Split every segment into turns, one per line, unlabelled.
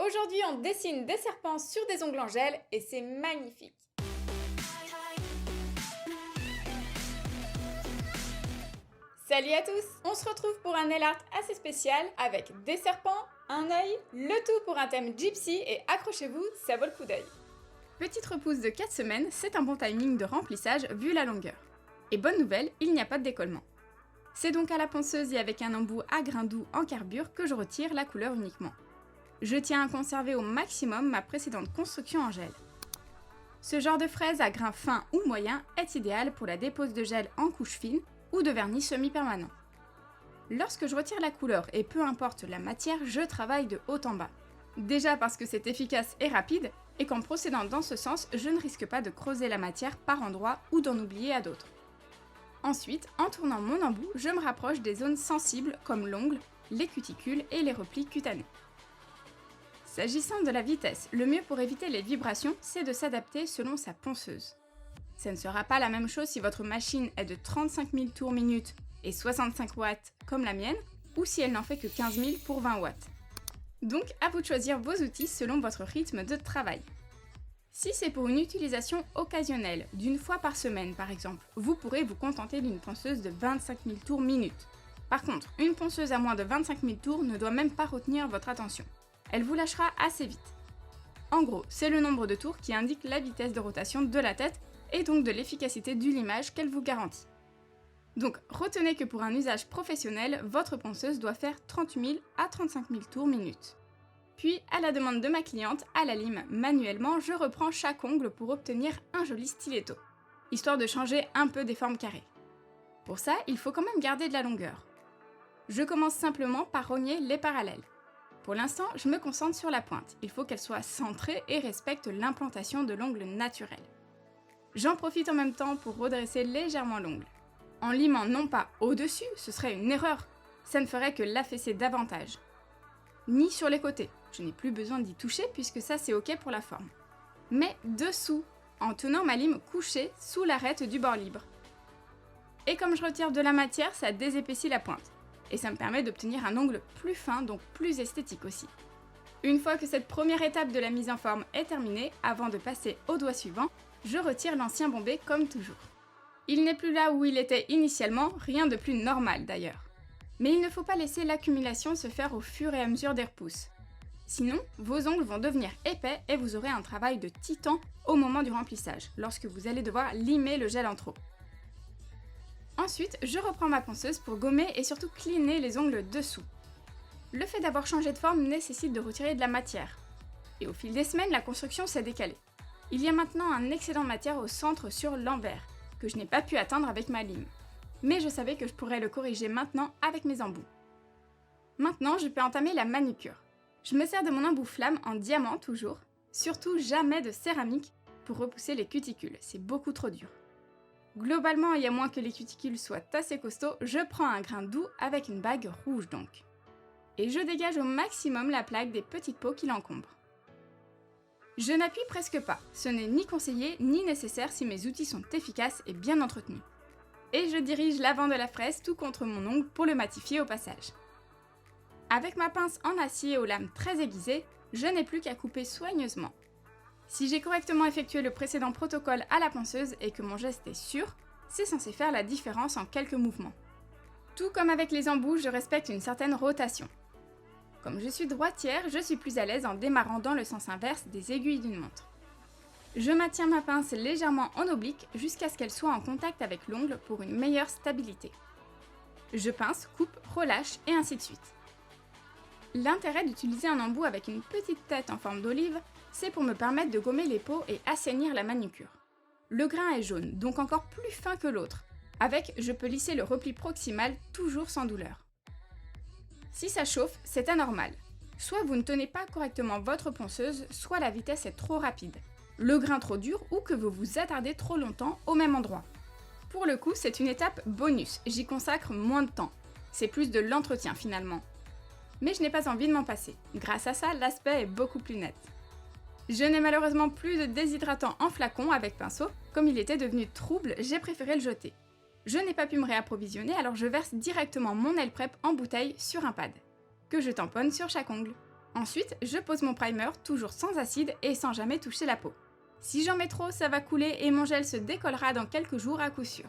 Aujourd'hui, on dessine des serpents sur des ongles en gel et c'est magnifique. Salut à tous! On se retrouve pour un nail art assez spécial avec des serpents, un œil, le tout pour un thème gypsy et accrochez-vous, ça vaut le coup d'œil. Petite repousse de 4 semaines, c'est un bon timing de remplissage vu la longueur. Et bonne nouvelle, il n'y a pas de décollement. C'est donc à la ponceuse et avec un embout à grains doux en carbure que je retire la couleur uniquement. Je tiens à conserver au maximum ma précédente construction en gel. Ce genre de fraise à grains fins ou moyens est idéal pour la dépose de gel en couche fine ou de vernis semi-permanent. Lorsque je retire la couleur et peu importe la matière, je travaille de haut en bas. Déjà parce que c'est efficace et rapide, et qu'en procédant dans ce sens, je ne risque pas de creuser la matière par endroits ou d'en oublier à d'autres. Ensuite, en tournant mon embout, je me rapproche des zones sensibles comme l'ongle, les cuticules et les replis cutanés. S'agissant de la vitesse, le mieux pour éviter les vibrations, c'est de s'adapter selon sa ponceuse. Ça ne sera pas la même chose si votre machine est de 35 000 tours minute et 65 watts comme la mienne, ou si elle n'en fait que 15 000 pour 20 watts. Donc, à vous de choisir vos outils selon votre rythme de travail. Si c'est pour une utilisation occasionnelle, d'une fois par semaine par exemple, vous pourrez vous contenter d'une ponceuse de 25 000 tours minute. Par contre, une ponceuse à moins de 25 000 tours ne doit même pas retenir votre attention. Elle vous lâchera assez vite. En gros, c'est le nombre de tours qui indique la vitesse de rotation de la tête et donc de l'efficacité du limage qu'elle vous garantit. Donc, retenez que pour un usage professionnel, votre ponceuse doit faire 38 000 à 35 000 tours minute. Puis, à la demande de ma cliente, à la lime manuellement, je reprends chaque ongle pour obtenir un joli stiletto, histoire de changer un peu des formes carrées. Pour ça, il faut quand même garder de la longueur. Je commence simplement par rogner les parallèles. Pour l'instant, je me concentre sur la pointe. Il faut qu'elle soit centrée et respecte l'implantation de l'ongle naturel. J'en profite en même temps pour redresser légèrement l'ongle. En limant non pas au-dessus, ce serait une erreur. Ça ne ferait que l'affaisser davantage. Ni sur les côtés. Je n'ai plus besoin d'y toucher puisque ça c'est ok pour la forme. Mais dessous, en tenant ma lime couchée sous l'arête du bord libre. Et comme je retire de la matière, ça désépaissit la pointe. Et ça me permet d'obtenir un ongle plus fin, donc plus esthétique aussi. Une fois que cette première étape de la mise en forme est terminée, avant de passer au doigt suivant, je retire l'ancien bombé comme toujours. Il n'est plus là où il était initialement, rien de plus normal d'ailleurs. Mais il ne faut pas laisser l'accumulation se faire au fur et à mesure des repousses. Sinon, vos ongles vont devenir épais et vous aurez un travail de titan au moment du remplissage, lorsque vous allez devoir limer le gel en trop. Ensuite, je reprends ma ponceuse pour gommer et surtout cleaner les ongles dessous. Le fait d'avoir changé de forme nécessite de retirer de la matière. Et au fil des semaines, la construction s'est décalée. Il y a maintenant un excédent de matière au centre sur l'envers, que je n'ai pas pu atteindre avec ma lime. Mais je savais que je pourrais le corriger maintenant avec mes embouts. Maintenant, je peux entamer la manucure. Je me sers de mon embout flamme en diamant toujours, surtout jamais de céramique pour repousser les cuticules, c'est beaucoup trop dur. Globalement, et à moins que les cuticules soient assez costauds, je prends un grain doux avec une bague rouge donc. Et je dégage au maximum la plaque des petites peaux qui l'encombrent. Je n'appuie presque pas, ce n'est ni conseillé ni nécessaire si mes outils sont efficaces et bien entretenus. Et je dirige l'avant de la fraise tout contre mon ongle pour le matifier au passage. Avec ma pince en acier aux lames très aiguisées, je n'ai plus qu'à couper soigneusement. Si j'ai correctement effectué le précédent protocole à la ponceuse et que mon geste est sûr, c'est censé faire la différence en quelques mouvements. Tout comme avec les embouts, je respecte une certaine rotation. Comme je suis droitière, je suis plus à l'aise en démarrant dans le sens inverse des aiguilles d'une montre. Je maintiens ma pince légèrement en oblique jusqu'à ce qu'elle soit en contact avec l'ongle pour une meilleure stabilité. Je pince, coupe, relâche et ainsi de suite. L'intérêt d'utiliser un embout avec une petite tête en forme d'olive, c'est pour me permettre de gommer les peaux et assainir la manucure. Le grain est jaune, donc encore plus fin que l'autre. Avec, je peux lisser le repli proximal toujours sans douleur. Si ça chauffe, c'est anormal. Soit vous ne tenez pas correctement votre ponceuse, soit la vitesse est trop rapide, le grain trop dur ou que vous vous attardez trop longtemps au même endroit. Pour le coup, c'est une étape bonus, j'y consacre moins de temps. C'est plus de l'entretien finalement. Mais je n'ai pas envie de m'en passer. Grâce à ça, l'aspect est beaucoup plus net. Je n'ai malheureusement plus de déshydratant en flacon avec pinceau. Comme il était devenu trouble, j'ai préféré le jeter. Je n'ai pas pu me réapprovisionner, alors je verse directement mon nail prep en bouteille sur un pad, que je tamponne sur chaque ongle. Ensuite, je pose mon primer, toujours sans acide et sans jamais toucher la peau. Si j'en mets trop, ça va couler et mon gel se décollera dans quelques jours à coup sûr.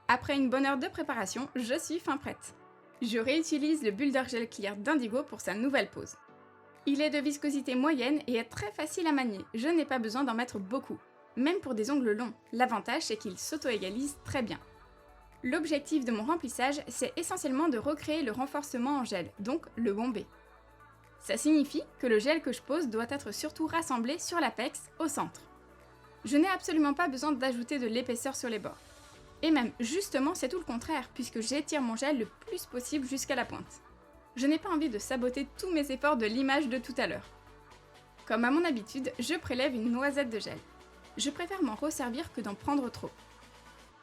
Après une bonne heure de préparation, je suis fin prête. Je réutilise le Builder Gel Clear d'Indigo pour sa nouvelle pose. Il est de viscosité moyenne et est très facile à manier, je n'ai pas besoin d'en mettre beaucoup. Même pour des ongles longs, l'avantage c'est qu'il s'auto-égalise très bien. L'objectif de mon remplissage, c'est essentiellement de recréer le renforcement en gel, donc le bombé. Ça signifie que le gel que je pose doit être surtout rassemblé sur l'apex, au centre. Je n'ai absolument pas besoin d'ajouter de l'épaisseur sur les bords. Et même, justement, c'est tout le contraire, puisque j'étire mon gel le plus possible jusqu'à la pointe. Je n'ai pas envie de saboter tous mes efforts de l'image de tout à l'heure. Comme à mon habitude, je prélève une noisette de gel. Je préfère m'en resservir que d'en prendre trop.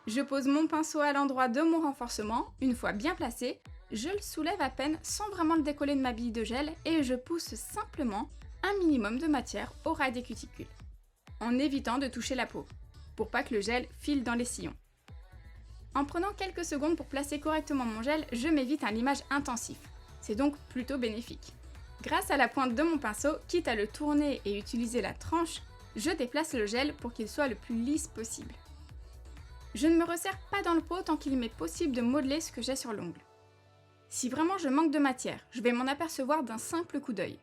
Je pose mon pinceau à l'endroit de mon renforcement, une fois bien placé, je le soulève à peine sans vraiment le décoller de ma bille de gel et je pousse simplement un minimum de matière au ras des cuticules, en évitant de toucher la peau, pour pas que le gel file dans les sillons. En prenant quelques secondes pour placer correctement mon gel, je m'évite un limage intensif. C'est donc plutôt bénéfique. Grâce à la pointe de mon pinceau, quitte à le tourner et utiliser la tranche, je déplace le gel pour qu'il soit le plus lisse possible. Je ne me resserre pas dans le pot tant qu'il m'est possible de modeler ce que j'ai sur l'ongle. Si vraiment je manque de matière, je vais m'en apercevoir d'un simple coup d'œil.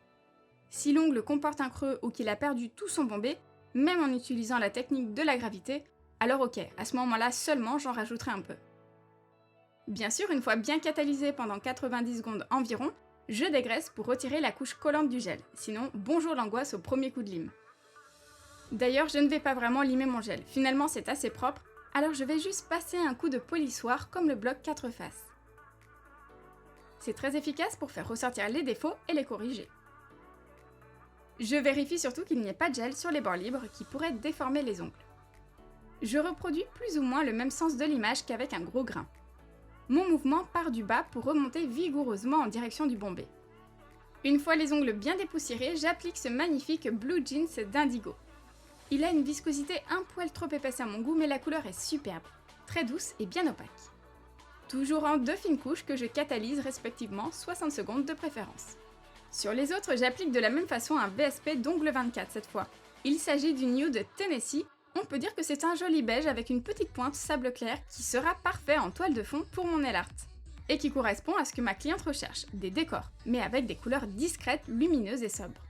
Si l'ongle comporte un creux ou qu'il a perdu tout son bombé, même en utilisant la technique de la gravité, alors ok, à ce moment-là seulement j'en rajouterai un peu. Bien sûr, une fois bien catalysé pendant 90 secondes environ, je dégraisse pour retirer la couche collante du gel, sinon bonjour l'angoisse au premier coup de lime. D'ailleurs, je ne vais pas vraiment limer mon gel, finalement c'est assez propre, alors je vais juste passer un coup de polissoir comme le bloc 4 faces. C'est très efficace pour faire ressortir les défauts et les corriger. Je vérifie surtout qu'il n'y ait pas de gel sur les bords libres qui pourraient déformer les ongles. Je reproduis plus ou moins le même sens de l'image qu'avec un gros grain. Mon mouvement part du bas pour remonter vigoureusement en direction du bombé. Une fois les ongles bien dépoussiérés, j'applique ce magnifique Blue Jeans d'Indigo. Il a une viscosité un poil trop épaisse à mon goût, mais la couleur est superbe, très douce et bien opaque. Toujours en 2 fines couches que je catalyse respectivement 60 secondes de préférence. Sur les autres, j'applique de la même façon un VSP d'ongle 24 cette fois. Il s'agit du Nude Tennessee. On peut dire que c'est un joli beige avec une petite pointe sable clair qui sera parfait en toile de fond pour mon nail art. Et qui correspond à ce que ma cliente recherche, des décors, mais avec des couleurs discrètes, lumineuses et sobres.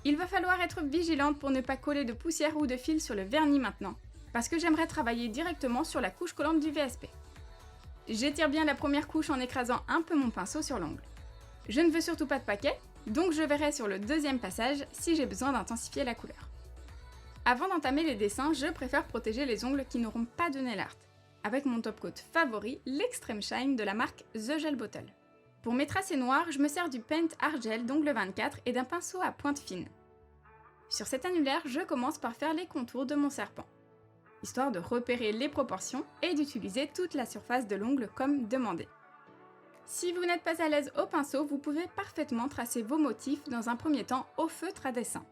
Il va falloir être vigilante pour ne pas coller de poussière ou de fil sur le vernis maintenant, parce que j'aimerais travailler directement sur la couche collante du VSP. J'étire bien la première couche en écrasant un peu mon pinceau sur l'ongle. Je ne veux surtout pas de paquet, donc je verrai sur le deuxième passage si j'ai besoin d'intensifier la couleur. Avant d'entamer les dessins, je préfère protéger les ongles qui n'auront pas de nail art, avec mon top coat favori, l'Extreme Shine de la marque The Gel Bottle. Pour mes tracés noirs, je me sers du Paint Art Gel d'ongle 24 et d'un pinceau à pointe fine. Sur cet annulaire, je commence par faire les contours de mon serpent, histoire de repérer les proportions et d'utiliser toute la surface de l'ongle comme demandé. Si vous n'êtes pas à l'aise au pinceau, vous pouvez parfaitement tracer vos motifs dans un premier temps au feutre à dessin.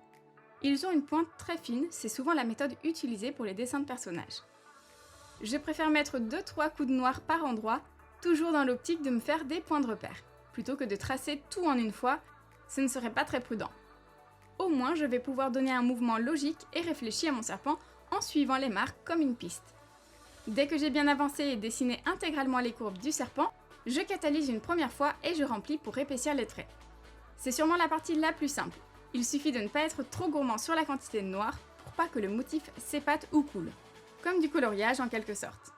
Ils ont une pointe très fine, c'est souvent la méthode utilisée pour les dessins de personnages. Je préfère mettre 2-3 coups de noir par endroit, toujours dans l'optique de me faire des points de repère. Plutôt que de tracer tout en une fois, ce ne serait pas très prudent. Au moins, je vais pouvoir donner un mouvement logique et réfléchi à mon serpent en suivant les marques comme une piste. Dès que j'ai bien avancé et dessiné intégralement les courbes du serpent, je catalyse une première fois et je remplis pour épaissir les traits. C'est sûrement la partie la plus simple. Il suffit de ne pas être trop gourmand sur la quantité de noir pour pas que le motif s'épate ou coule. Comme du coloriage en quelque sorte.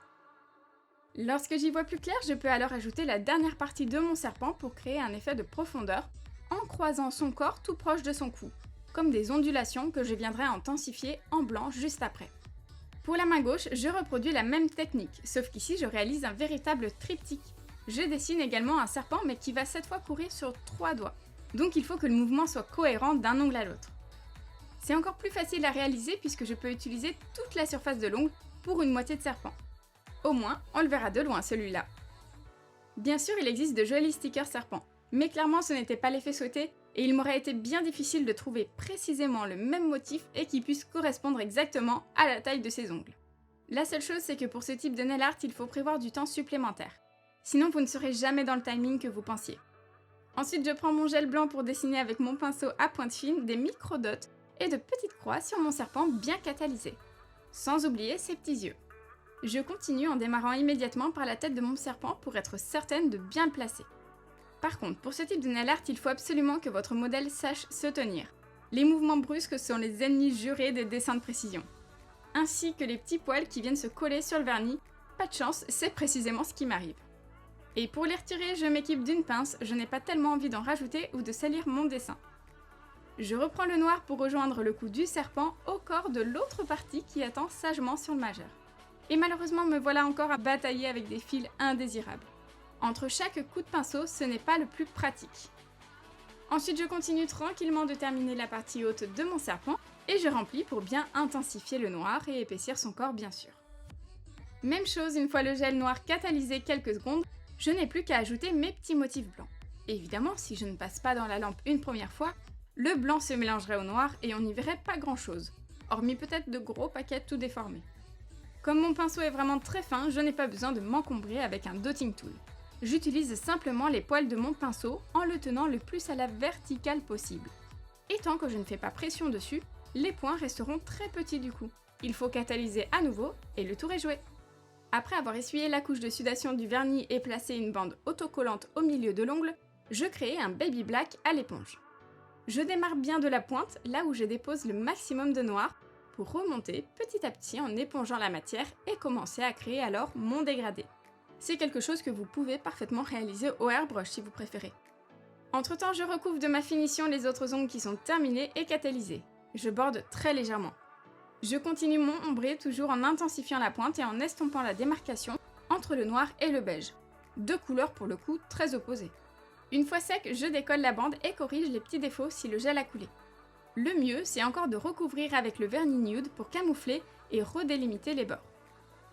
Lorsque j'y vois plus clair, je peux alors ajouter la dernière partie de mon serpent pour créer un effet de profondeur en croisant son corps tout proche de son cou, comme des ondulations que je viendrai intensifier en blanc juste après. Pour la main gauche, je reproduis la même technique, sauf qu'ici je réalise un véritable triptyque. Je dessine également un serpent mais qui va cette fois courir sur 3 doigts, donc il faut que le mouvement soit cohérent d'un ongle à l'autre. C'est encore plus facile à réaliser puisque je peux utiliser toute la surface de l'ongle pour une moitié de serpent. Au moins, on le verra de loin celui-là. Bien sûr, il existe de jolis stickers serpents, mais clairement ce n'était pas l'effet souhaité et il m'aurait été bien difficile de trouver précisément le même motif et qui puisse correspondre exactement à la taille de ses ongles. La seule chose, c'est que pour ce type de nail art, il faut prévoir du temps supplémentaire. Sinon, vous ne serez jamais dans le timing que vous pensiez. Ensuite, je prends mon gel blanc pour dessiner avec mon pinceau à pointe fine des micro-dots et de petites croix sur mon serpent bien catalysé. Sans oublier ses petits yeux. Je continue en démarrant immédiatement par la tête de mon serpent pour être certaine de bien le placer. Par contre, pour ce type de nail art, il faut absolument que votre modèle sache se tenir. Les mouvements brusques sont les ennemis jurés des dessins de précision. Ainsi que les petits poils qui viennent se coller sur le vernis. Pas de chance, c'est précisément ce qui m'arrive. Et pour les retirer, je m'équipe d'une pince, je n'ai pas tellement envie d'en rajouter ou de salir mon dessin. Je reprends le noir pour rejoindre le cou du serpent au corps de l'autre partie qui attend sagement sur le majeur. Et malheureusement me voilà encore à batailler avec des fils indésirables. Entre chaque coup de pinceau, ce n'est pas le plus pratique. Ensuite, je continue tranquillement de terminer la partie haute de mon serpent et je remplis pour bien intensifier le noir et épaissir son corps bien sûr. Même chose, une fois le gel noir catalysé quelques secondes, je n'ai plus qu'à ajouter mes petits motifs blancs. Évidemment, si je ne passe pas dans la lampe une première fois, le blanc se mélangerait au noir et on n'y verrait pas grand chose, hormis peut-être de gros paquets tout déformés. Comme mon pinceau est vraiment très fin, je n'ai pas besoin de m'encombrer avec un dotting tool. J'utilise simplement les poils de mon pinceau en le tenant le plus à la verticale possible. Et tant que je ne fais pas pression dessus, les points resteront très petits du coup. Il faut catalyser à nouveau et le tour est joué. Après avoir essuyé la couche de sudation du vernis et placé une bande autocollante au milieu de l'ongle, je crée un baby black à l'éponge. Je démarre bien de la pointe, là où je dépose le maximum de noir, pour remonter petit à petit en épongeant la matière et commencer à créer alors mon dégradé. C'est quelque chose que vous pouvez parfaitement réaliser au airbrush si vous préférez. Entre temps, je recouvre de ma finition les autres ongles qui sont terminés et catalysés. Je borde très légèrement. Je continue mon ombré toujours en intensifiant la pointe et en estompant la démarcation entre le noir et le beige. Deux couleurs pour le coup très opposées. Une fois sec, je décolle la bande et corrige les petits défauts si le gel a coulé. Le mieux, c'est encore de recouvrir avec le vernis nude pour camoufler et redélimiter les bords.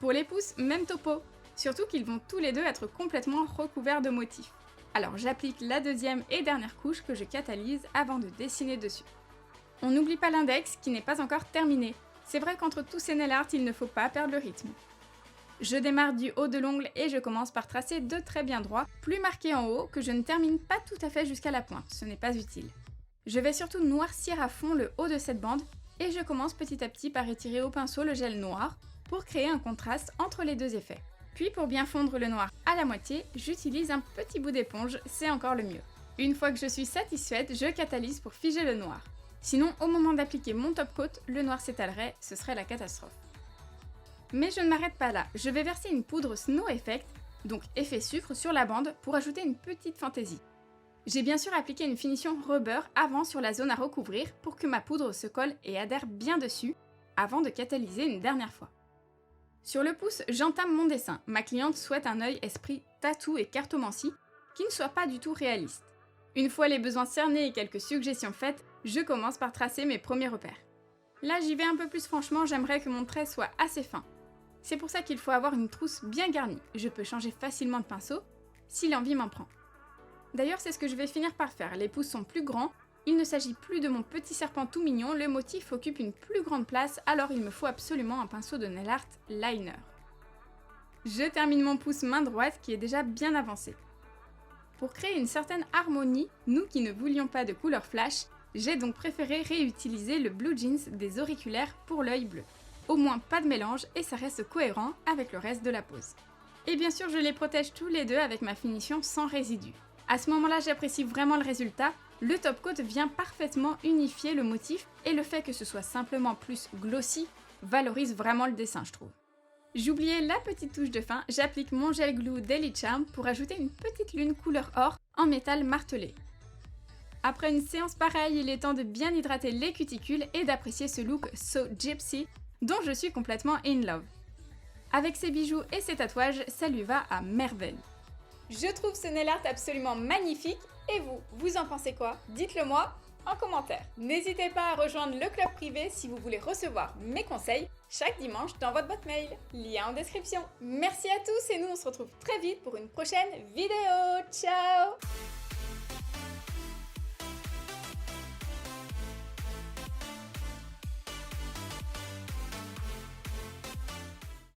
Pour les pouces, même topo, surtout qu'ils vont tous les deux être complètement recouverts de motifs. Alors j'applique la deuxième et dernière couche que je catalyse avant de dessiner dessus. On n'oublie pas l'index qui n'est pas encore terminé. C'est vrai qu'entre tous ces nail art, il ne faut pas perdre le rythme. Je démarre du haut de l'ongle et je commence par tracer deux traits bien droits, plus marqués en haut, que je ne termine pas tout à fait jusqu'à la pointe, ce n'est pas utile. Je vais surtout noircir à fond le haut de cette bande et je commence petit à petit par étirer au pinceau le gel noir pour créer un contraste entre les deux effets. Puis pour bien fondre le noir à la moitié, j'utilise un petit bout d'éponge, c'est encore le mieux. Une fois que je suis satisfaite, je catalyse pour figer le noir. Sinon, au moment d'appliquer mon top coat, le noir s'étalerait, ce serait la catastrophe. Mais je ne m'arrête pas là, je vais verser une poudre Snow Effect, donc effet sucre, sur la bande pour ajouter une petite fantaisie. J'ai bien sûr appliqué une finition rubber avant sur la zone à recouvrir pour que ma poudre se colle et adhère bien dessus, avant de catalyser une dernière fois. Sur le pouce, j'entame mon dessin. Ma cliente souhaite un œil esprit tatou et cartomancie qui ne soit pas du tout réaliste. Une fois les besoins cernés et quelques suggestions faites, je commence par tracer mes premiers repères. Là j'y vais un peu plus franchement, j'aimerais que mon trait soit assez fin. C'est pour ça qu'il faut avoir une trousse bien garnie. Je peux changer facilement de pinceau si l'envie m'en prend. D'ailleurs c'est ce que je vais finir par faire, les pouces sont plus grands, il ne s'agit plus de mon petit serpent tout mignon, le motif occupe une plus grande place, alors il me faut absolument un pinceau de nail art liner. Je termine mon pouce main droite qui est déjà bien avancé. Pour créer une certaine harmonie, nous qui ne voulions pas de couleur flash, j'ai donc préféré réutiliser le blue jeans des auriculaires pour l'œil bleu. Au moins pas de mélange et ça reste cohérent avec le reste de la pose. Et bien sûr je les protège tous les deux avec ma finition sans résidus. À ce moment-là, j'apprécie vraiment le résultat. Le top coat vient parfaitement unifier le motif et le fait que ce soit simplement plus glossy valorise vraiment le dessin, je trouve. J'oubliais la petite touche de fin, j'applique mon gel glue Daily Charm pour ajouter une petite lune couleur or en métal martelé. Après une séance pareille, il est temps de bien hydrater les cuticules et d'apprécier ce look so gypsy dont je suis complètement in love. Avec ses bijoux et ses tatouages, ça lui va à merveille. Je trouve ce nail art absolument magnifique et vous en pensez quoi? Dites-le moi en commentaire. N'hésitez pas à rejoindre le club privé si vous voulez recevoir mes conseils chaque dimanche dans votre boîte mail. Lien en description. Merci à tous et nous on se retrouve très vite pour une prochaine vidéo. Ciao!